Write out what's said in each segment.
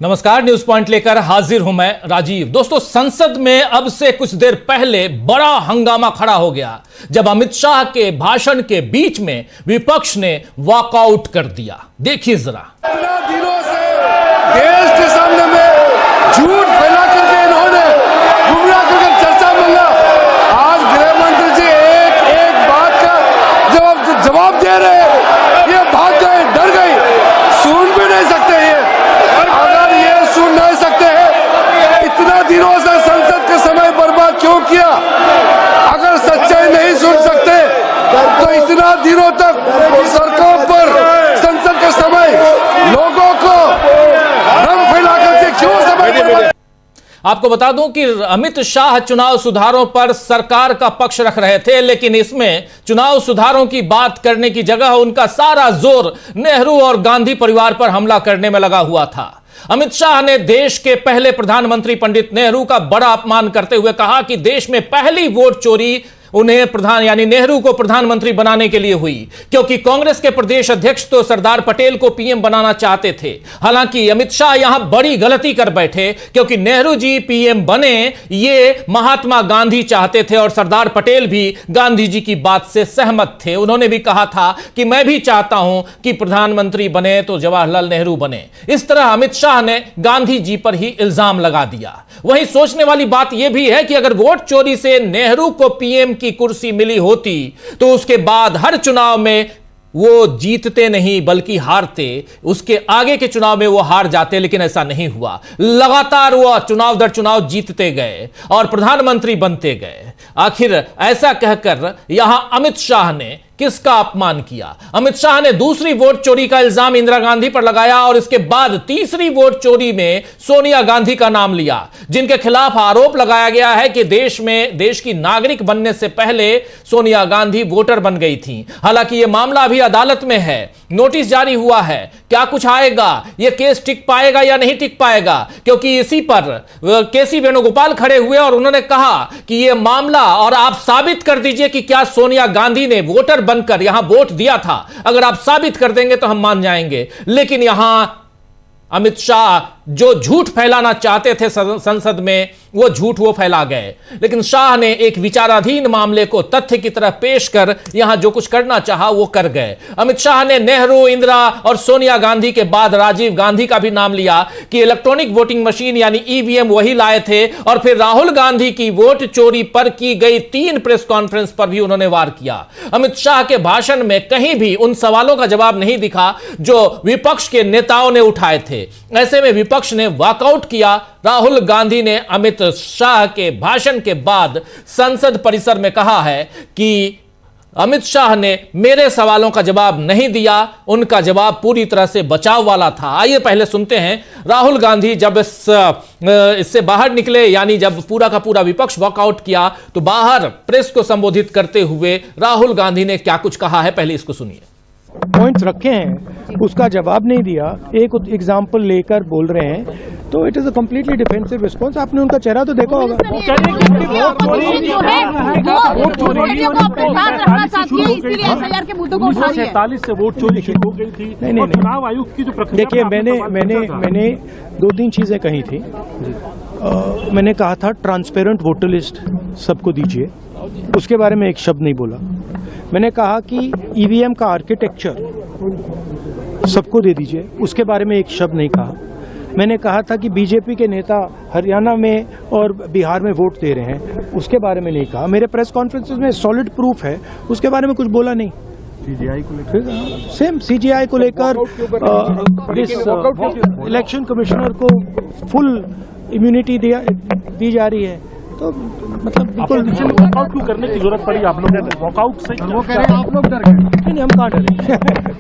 नमस्कार, news point लेकर हाजिर हूं मैं राजीव। दोस्तों, संसद में अब से कुछ देर पहले बड़ा हंगामा खड़ा हो गया जब अमित शाह के भाषण के बीच में विपक्ष ने वॉकआउट कर दिया। देखिए जरा। दिनों से देश के सामने में झूठ फैला करके इन्होंने गुमराह करके चर्चा मिला। आज गृह मंत्री जी एक बात का जवाब दे रहे हैं, ये भाग गए, डर गए, सुन भी नहीं सकते। अगर ये सुन नहीं सकते हैं, इतना दिनों से संसद का समय बर्बाद क्यों किया? अगर सच्चाई नहीं सुन सकते तो इतना दिनों तक सड़कों पर संसद का समय लोगों को रंग फैला करके क्यों समय बर्बाद? आपको बता दूं कि अमित शाह चुनाव सुधारों पर सरकार का पक्ष रख रहे थे, लेकिन इसमें चुनाव सुधारों की बात करने की जगह उनका सारा जोर नेहरू और गांधी परिवार पर हमला करने में लगा हुआ था। अमित शाह ने देश के पहले प्रधानमंत्री पंडित नेहरू का बड़ा अपमान करते हुए कहा कि देश में पहली वोट चोरी उन्हें नेहरू को प्रधानमंत्री बनाने के लिए हुई, क्योंकि कांग्रेस के प्रदेश अध्यक्ष तो सरदार पटेल को पीएम बनाना चाहते थे। हालांकि अमित शाह यहां बड़ी गलती कर बैठे, क्योंकि नेहरू जी पीएम बने ये महात्मा गांधी चाहते थे और सरदार पटेल भी गांधी जी की बात से सहमत थे। उन्होंने भी कहा था कि मैं भी चाहता हूं कि प्रधानमंत्री बने तो जवाहरलाल नेहरू बने। इस तरह अमित शाह ने गांधी जी पर ही इल्जाम लगा दिया। वहीं सोचने वाली बात यह भी है कि अगर वोट चोरी से नेहरू को पीएम की कुर्सी मिली होती तो उसके बाद हर चुनाव में वो जीतते नहीं बल्कि हारते। उसके आगे के चुनाव में वो हार जाते, लेकिन ऐसा नहीं हुआ। लगातार वो चुनाव दर चुनाव जीतते गए और प्रधानमंत्री बनते गए। आखिर ऐसा कहकर यहां अमित शाह ने किसका अपमान किया? अमित शाह ने दूसरी वोट चोरी का इल्जाम इंदिरा गांधी पर लगाया और इसके बाद तीसरी वोट चोरी में सोनिया गांधी का नाम लिया, जिनके खिलाफ आरोप लगाया गया है कि देश की नागरिक बनने से पहले सोनिया गांधी वोटर बन गई थी। हालांकि यह मामला अभी अदालत में है, नोटिस जारी हुआ है। क्या कुछ आएगा, यह केस टिक पाएगा या नहीं टिक पाएगा? क्योंकि इसी पर केसी वेणुगोपाल खड़े हुए और उन्होंने कहा कि यह मामला और आप साबित कर दीजिए कि क्या सोनिया गांधी ने वोटर बनकर यहां वोट दिया था। अगर आप साबित कर देंगे तो हम मान जाएंगे। लेकिन यहां अमित शाह जो झूठ फैलाना चाहते थे संसद में, वो झूठ वो फैला गए। लेकिन शाह ने एक विचाराधीन मामले को तथ्य की तरह पेश कर यहां जो कुछ करना चाहा वो कर गए। अमित शाह ने नेहरू, इंदिरा और सोनिया गांधी के बाद राजीव गांधी का भी नाम लिया कि इलेक्ट्रॉनिक वोटिंग मशीन यानी ईवीएम वही लाए थे। और फिर राहुल गांधी की वोट चोरी पर की गई 3 प्रेस कॉन्फ्रेंस पर भी उन्होंने वार किया। अमित शाह के भाषण में कहीं भी उन सवालों का जवाब नहीं दिखा जो विपक्ष के नेताओं ने उठाए थे। ऐसे में विपक्ष ने वॉकआउट किया। राहुल गांधी ने अमित शाह के भाषण के बाद संसद परिसर में कहा है कि अमित शाह ने मेरे सवालों का जवाब नहीं दिया, उनका जवाब पूरी तरह से बचाव वाला था। आइए पहले सुनते हैं राहुल गांधी जब इससे बाहर निकले, यानी जब पूरा का पूरा विपक्ष वॉकआउट किया तो बाहर प्रेस को संबोधित करते हुए राहुल गांधी ने क्या कुछ कहा है, पहले इसको सुनिए। पॉइंट्स रखे हैं, उसका जवाब नहीं दिया, एक एग्जाम्पल लेकर बोल रहे हैं, तो it is a completely defensive response. आपने उनका चेहरा तो देखा होगा। 47 से वोट चोरी शुरू हो गई थी। नहीं, चुनाव आयोग की जो प्रक्रिया, देखिए मैंने 2-3 चीजें कही थी। मैंने कहा था ट्रांसपेरेंट वोटर लिस्ट सबको दीजिए, उसके बारे में एक शब्द नहीं बोला। मैंने कहा कि ईवीएम का आर्किटेक्चर सबको दे दीजिए, उसके बारे में एक शब्द नहीं कहा। मैंने कहा था कि बीजेपी के नेता हरियाणा में और बिहार में वोट दे रहे हैं, उसके बारे में नहीं कहा। मेरे प्रेस कॉन्फ्रेंसेस में सॉलिड प्रूफ है, उसके बारे में कुछ बोला नहीं। सीजीआई को लेकर सेम सीजीआई को लेकर इलेक्शन कमिश्नर को फुल इम्यूनिटी दी जा रही है, तो मतलब बिल्कुल वॉकआउट क्यों करने की जरूरत पड़ी आप लोगों को? वॉकआउट से वो कह रहे हैं आप लोग डर गए। नहीं, हम कहाँ डरे।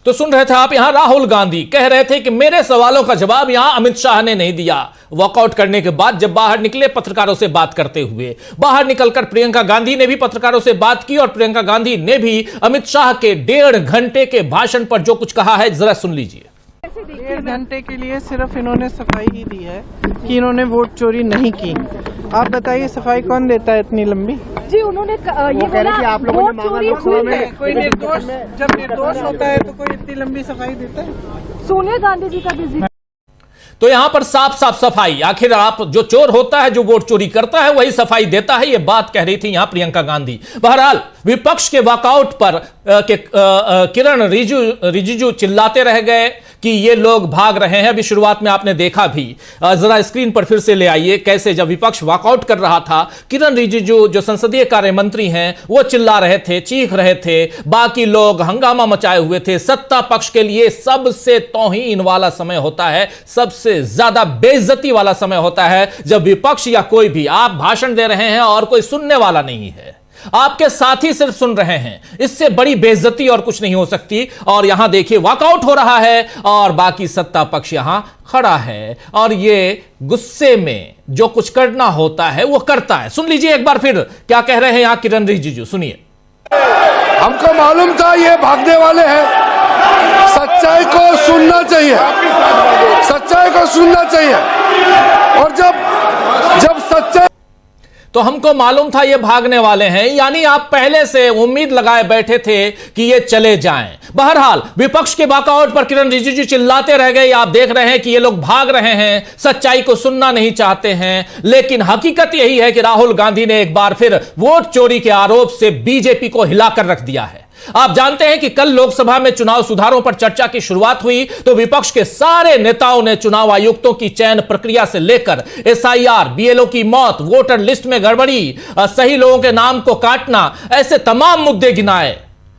तो सुन रहे थे आप, यहां राहुल गांधी कह रहे थे कि मेरे सवालों का जवाब यहां अमित शाह ने नहीं दिया। वॉकआउट करने के बाद जब बाहर निकले पत्रकारों से बात करते हुए, बाहर निकलकर प्रियंका गांधी ने भी पत्रकारों से बात की और प्रियंका गांधी ने भी अमित शाह के 1.5 घंटे के भाषण पर जो कुछ कहा है जरा सुन लीजिए। 1.5 घंटे के लिए सिर्फ इन्होंने सफाई ही दी है कि इन्होंने वोट चोरी नहीं की। आप बताइए सफाई कौन देता है इतनी लंबी? जी उन्होंने ये बोला कि आप लोगों ने चोरी हुई है। कोई निर्दोष, जब निर्दोष होता है तो कोई इतनी लंबी सफाई देता है? सोनिया गांधी जी का भी तो यहां पर साफ साफ सफाई, आखिर आप जो चोर होता है, जो वोट चोरी करता है, वही सफाई देता है, यह बात कह रही थी यहां प्रियंका गांधी। बहरहाल विपक्ष के वॉकआउट पर किरण रिजिजू चिल्लाते रह गए कि ये लोग भाग रहे हैं। अभी शुरुआत में आपने देखा भी, जरा स्क्रीन पर फिर से ले आइए, कैसे जब विपक्ष वॉकआउट कर रहा था, किरण रिजिजू जो संसदीय कार्य मंत्री हैं वो चिल्ला रहे थे, चीख रहे थे, बाकी लोग हंगामा मचाए हुए थे। सत्ता पक्ष के लिए सबसे तौहीन वाला समय होता है, सबसे ज्यादा बेइज्जती वाला समय होता है जब विपक्ष या कोई भी, आप भाषण दे रहे हैं और कोई सुनने वाला नहीं है, आपके साथी सिर्फ सुन रहे हैं, इससे बड़ी बेइज्जती और कुछ नहीं हो सकती। और यहां देखिए वॉकआउट हो रहा है और बाकी सत्ता पक्ष यहां खड़ा है और ये गुस्से में जो कुछ करना होता है वो करता है। सुन लीजिए एक बार फिर क्या कह रहे हैं यहां किरण रिजिजू, सुनिए। हमको मालूम था ये भागने वाले हैं, सच्चाई को सुनना चाहिए, सच्चाई को सुनना चाहिए। और जब सच्चाई, तो हमको मालूम था ये भागने वाले हैं, यानी आप पहले से उम्मीद लगाए बैठे थे कि ये चले जाएं। बहरहाल विपक्ष के वॉकआउट पर किरण रिजिजू चिल्लाते रह गए। आप देख रहे हैं कि ये लोग भाग रहे हैं, सच्चाई को सुनना नहीं चाहते हैं। लेकिन हकीकत यही है कि राहुल गांधी ने एक बार फिर वोट चोरी के आरोप से बीजेपी को हिलाकर रख दिया है। आप जानते हैं कि कल लोकसभा में चुनाव सुधारों पर चर्चा की शुरुआत हुई तो विपक्ष के सारे नेताओं ने चुनाव आयुक्तों की चयन प्रक्रिया से लेकर एसआईआर, बीएलओ की मौत, वोटर लिस्ट में गड़बड़ी, सही लोगों के नाम को काटना, ऐसे तमाम मुद्दे गिनाए।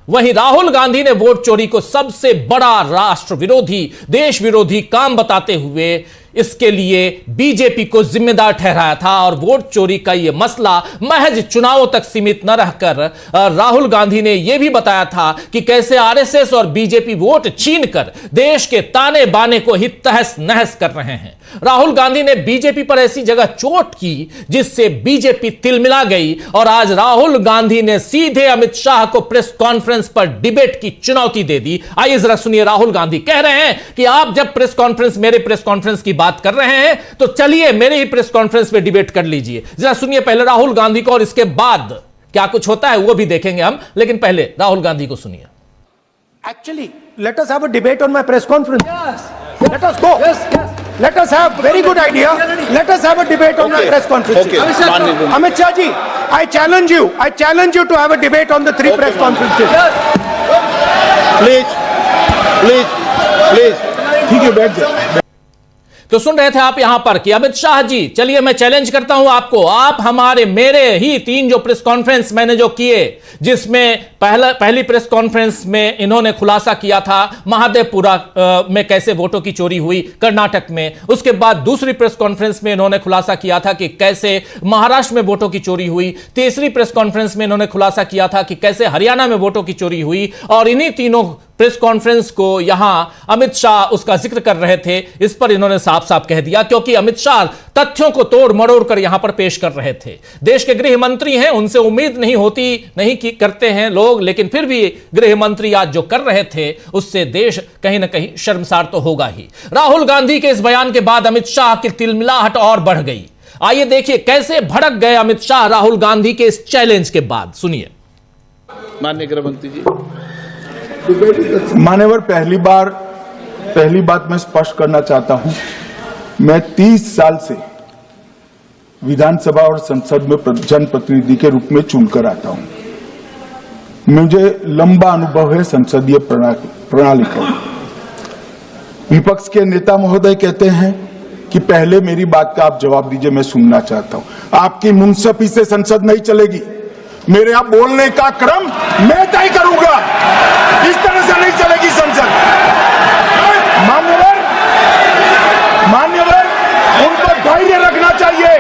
वहीं राहुल गांधी ने वोट चोरी को सबसे बड़ा राष्ट्र विरोधी, देश विरोधी काम बताते हुए इसके लिए बीजेपी को जिम्मेदार ठहराया था और वोट चोरी का यह मसला महज चुनावों तक सीमित न रहकर राहुल गांधी ने यह भी बताया था कि कैसे आरएसएस और बीजेपी वोट छीनकर देश के ताने बाने को ही तहस नहस कर रहे हैं। राहुल गांधी ने बीजेपी पर ऐसी जगह चोट की जिससे बीजेपी तिलमिला गई और आज राहुल गांधी ने सीधे अमित शाह को प्रेस कॉन्फ्रेंस पर डिबेट की चुनौती दे दी। आइए जरा सुनिए, राहुल गांधी कह रहे हैं कि आप जब प्रेस कॉन्फ्रेंस, मेरे प्रेस कॉन्फ्रेंस की बात कर रहे हैं तो चलिए मेरे ही प्रेस कॉन्फ्रेंस में डिबेट कर लीजिए। जरा सुनिए पहले राहुल गांधी को और इसके बाद क्या कुछ होता है वो भी देखेंगे हम, लेकिन पहले राहुल गांधी को सुनिए। Actually, let us have a debate on my press conference. Yes. Let us go. Yes. Let us have very good idea. Let us have a debate on my press conference. Okay. Amit Shah ji, I challenge you. I challenge you to have a debate on the three press conferences. Please. ठीक है, बैठ जाओ। तो सुन रहे थे आप यहां पर कि अमित शाह जी, चलिए मैं चैलेंज करता हूं आपको, आप हमारे मेरे ही 3 जो प्रेस कॉन्फ्रेंस मैंने जो किए, जिसमें पहली प्रेस कॉन्फ्रेंस में इन्होंने खुलासा किया था महादेवपुरा में कैसे वोटों की चोरी हुई कर्नाटक में, उसके बाद दूसरी प्रेस कॉन्फ्रेंस में इन्होंने खुलासा किया था कि कैसे महाराष्ट्र में वोटों की चोरी हुई, तीसरी प्रेस कॉन्फ्रेंस में इन्होंने खुलासा किया था कि कैसे हरियाणा में वोटों की चोरी हुई, और इन्हीं तीनों प्रेस कॉन्फ्रेंस को यहां अमित शाह उसका जिक्र कर रहे थे। इस पर इन्होंने साफ साफ कह दिया, क्योंकि अमित शाह तथ्यों को तोड़ मरोड़ कर यहां पर पेश कर रहे थे। देश के गृह मंत्री हैं, उनसे उम्मीद नहीं होती, नहीं की करते हैं लोग, लेकिन फिर भी गृह मंत्री आज जो कर रहे थे उससे देश कहीं ना कहीं शर्मसार तो होगा ही। राहुल गांधी के इस बयान के बाद अमित शाह की तिलमिलाहट और बढ़ गई। आइए देखिए कैसे भड़क गए अमित शाह राहुल गांधी के इस चैलेंज के बाद, सुनिए। माननीय गृह मंत्री जी, मान्यवर, पहली बात मैं स्पष्ट करना चाहता हूं, मैं 30 साल से विधानसभा और संसद में जनप्रतिनिधि के रूप में चुनकर आता हूं। मुझे लंबा अनुभव है संसदीय प्रणाली का। विपक्ष के नेता महोदय कहते हैं कि पहले मेरी बात का आप जवाब दीजिए, मैं सुनना चाहता हूं। आपकी मुंसफी से संसद नहीं चलेगी, मेरे यहाँ बोलने का क्रम मैं तय करूंगा, इस तरह से नहीं चलेगी संसद। मान्यवर, उनको धैर्य रखना चाहिए,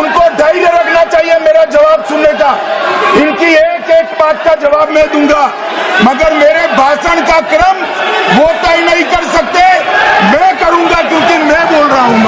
उनको धैर्य रखना चाहिए मेरा जवाब सुनने का। इनकी एक एक बात का जवाब मैं दूंगा, मगर मेरे भाषण का क्रम वो तय नहीं कर सकते, मैं करूंगा, क्योंकि मैं बोल रहा हूं।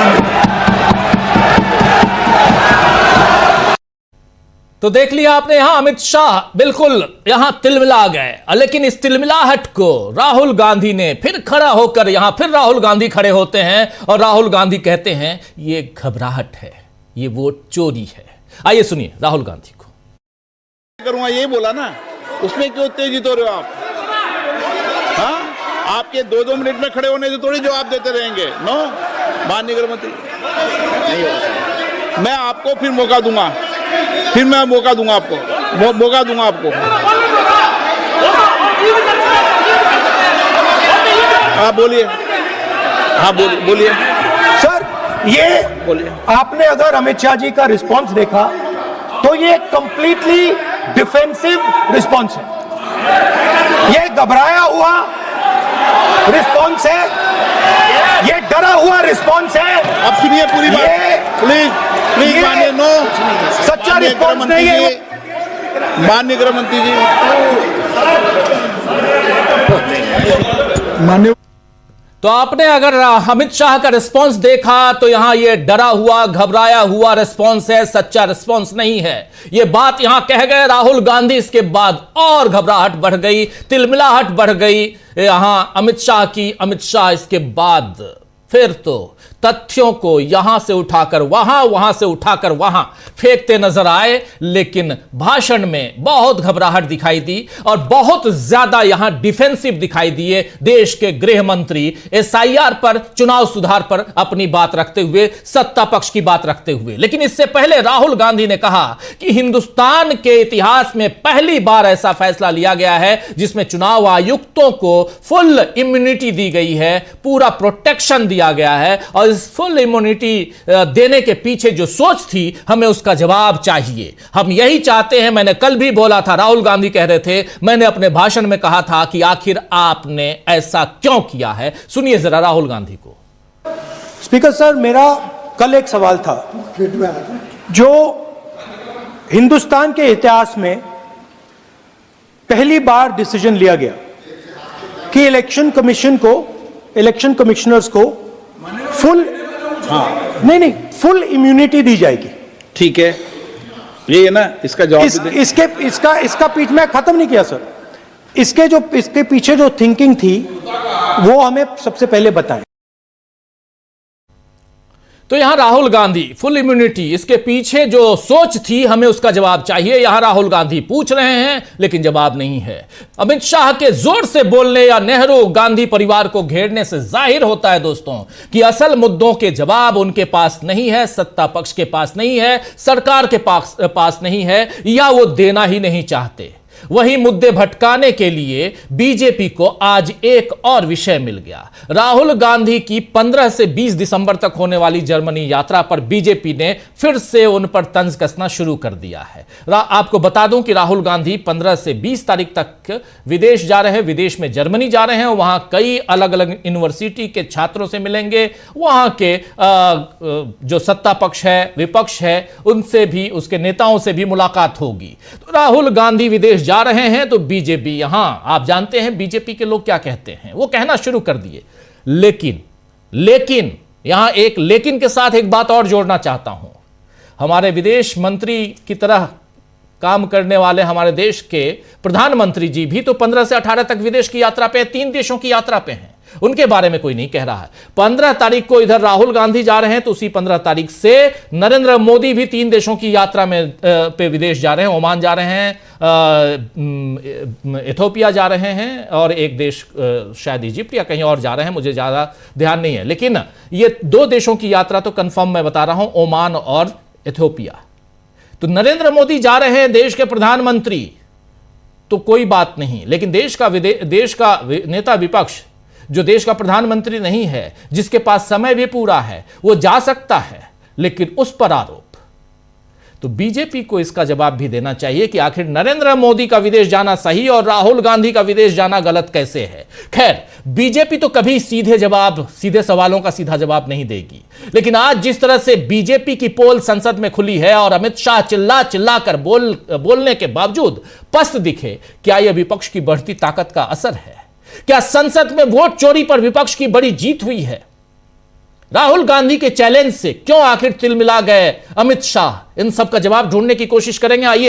तो देख लिया आपने, यहां अमित शाह बिल्कुल यहां तिलमिला गए, लेकिन इस तिलमिलाहट को राहुल गांधी ने फिर खड़ा होकर, यहां फिर राहुल गांधी खड़े होते हैं और राहुल गांधी कहते हैं ये घबराहट है, ये वोट चोरी है। आइए सुनिए राहुल गांधी को। करूंगा यही बोला ना, उसमें क्यों उत्तेजित हो रहे हो आप? हाँ, आपके 2-2 मिनट में खड़े होने से थोड़ी जवाब देते रहेंगे। नो माननीय गृह मंत्री, नहीं होगा। मैं आपको फिर मौका दूंगा, फिर मैं मौका दूंगा आपको, मौका दूंगा आपको। हाँ बोलिए, हाँ बोलिए सर, ये बोलिए। आपने अगर अमित शाह जी का रिस्पांस देखा तो ये कंप्लीटली डिफेंसिव रिस्पांस है, ये घबराया हुआ रिस्पांस है, ये डरा हुआ रिस्पांस है। अब सुनिए पूरी बात, प्लीज मानिए। नो, सच्चा रिस्पांस नहीं है। माननीय गृह मंत्री जी, माननीय तो आपने अगर अमित शाह का रिस्पांस देखा तो यहां यह डरा हुआ घबराया हुआ रिस्पांस है, सच्चा रिस्पांस नहीं है। यह बात यहां कह गए राहुल गांधी, इसके बाद और घबराहट बढ़ गई, तिलमिलाहट बढ़ गई यहां अमित शाह की। अमित शाह इसके बाद फिर तो तथ्यों को यहां से उठाकर वहां, वहां से उठाकर वहां फेंकते नजर आए, लेकिन भाषण में बहुत घबराहट दिखाई दी और बहुत ज्यादा यहां डिफेंसिव दिखाई दिए देश के गृह मंत्री, एसआईआर पर, चुनाव सुधार पर अपनी बात रखते हुए, सत्ता पक्ष की बात रखते हुए। लेकिन इससे पहले राहुल गांधी ने कहा कि हिंदुस्तान के इतिहास में पहली बार ऐसा फैसला लिया गया है जिसमें चुनाव आयुक्तों को फुल इम्यूनिटी दी गई है, पूरा प्रोटेक्शन दिया गया है, और इस फुल इम्यूनिटी देने के पीछे जो सोच थी, हमें उसका जवाब चाहिए। हम यही चाहते हैं। मैंने कल भी बोला था, राहुल गांधी कह रहे थे, मैंने अपने भाषण में कहा था कि आखिर आपने ऐसा क्यों किया है। सुनिए जरा राहुल गांधी को। स्पीकर सर, मेरा कल एक सवाल था, जो हिंदुस्तान के इतिहास में पहली बार डिसीजन लिया गया कि इलेक्शन कमीशन को, इलेक्शन कमिश्नर्स को फुल नहीं फुल इम्यूनिटी दी जाएगी। ठीक है, ये है ना, इसका जवाब इसका पीठ में खत्म नहीं किया सर। इसके पीछे जो थिंकिंग थी वो हमें सबसे पहले बताएं। तो यहां राहुल गांधी फुल इम्यूनिटी, इसके पीछे जो सोच थी, हमें उसका जवाब चाहिए। यहां राहुल गांधी पूछ रहे हैं लेकिन जवाब नहीं है। अमित शाह के जोर से बोलने या नेहरू गांधी परिवार को घेरने से जाहिर होता है दोस्तों कि असल मुद्दों के जवाब उनके पास नहीं है, सत्ता पक्ष के पास नहीं है, सरकार के पास नहीं है, या वो देना ही नहीं चाहते। वही मुद्दे भटकाने के लिए बीजेपी को आज एक और विषय मिल गया। राहुल गांधी की 15 से 20 दिसंबर तक होने वाली जर्मनी यात्रा पर बीजेपी ने फिर से उन पर तंज कसना शुरू कर दिया है। आपको बता दूं कि राहुल गांधी 15 से 20 तारीख तक विदेश जा रहे हैं, विदेश में जर्मनी जा रहे हैं। वहां कई अलग अलग यूनिवर्सिटी के छात्रों से मिलेंगे, वहां के जो सत्ता पक्ष है, विपक्ष है, उनसे भी, उसके नेताओं से भी मुलाकात होगी। तो राहुल गांधी विदेश जा रहे हैं तो बीजेपी, यहां आप जानते हैं बीजेपी के लोग क्या कहते हैं, वो कहना शुरू कर दिए। लेकिन यहां एक लेकिन के साथ एक बात और जोड़ना चाहता हूं। हमारे विदेश मंत्री की तरह काम करने वाले हमारे देश के प्रधानमंत्री जी भी तो 15 से 18 तक विदेश की यात्रा पे, 3 देशों की यात्रा पे हैं। उनके बारे में कोई नहीं कह रहा है। 15 तारीख को इधर राहुल गांधी जा रहे हैं तो उसी 15 तारीख से नरेंद्र मोदी भी 3 देशों की यात्रा में पे विदेश जा रहे हैं। ओमान जा रहे हैं, इथोपिया जा रहे हैं, और एक देश शायद इजिप्ट या कहीं और जा रहे हैं, मुझे ज्यादा ध्यान नहीं है। लेकिन ये 2 देशों की यात्रा तो कंफर्म मैं बता रहा हूं, ओमान और इथोपिया। तो नरेंद्र मोदी जा रहे हैं, देश के प्रधानमंत्री, तो कोई बात नहीं। लेकिन देश का नेता विपक्ष, जो देश का प्रधानमंत्री नहीं है, जिसके पास समय भी पूरा है, वो जा सकता है, लेकिन उस पर आरोप। तो बीजेपी को इसका जवाब भी देना चाहिए कि आखिर नरेंद्र मोदी का विदेश जाना सही और राहुल गांधी का विदेश जाना गलत कैसे है। खैर, बीजेपी तो कभी सीधे सवालों का सीधा जवाब नहीं देगी। लेकिन आज जिस तरह से बीजेपी की पोल संसद में खुली है और अमित शाह चिल्ला चिल्ला कर बोलने के बावजूद पस्त दिखे, क्या यह विपक्ष की बढ़ती ताकत का असर है? क्या संसद में वोट चोरी पर विपक्ष की बड़ी जीत हुई है? राहुल गांधी के चैलेंज से क्यों आखिर तिलमिला गए अमित शाह? इन सब का जवाब ढूंढने की कोशिश करेंगे। आइए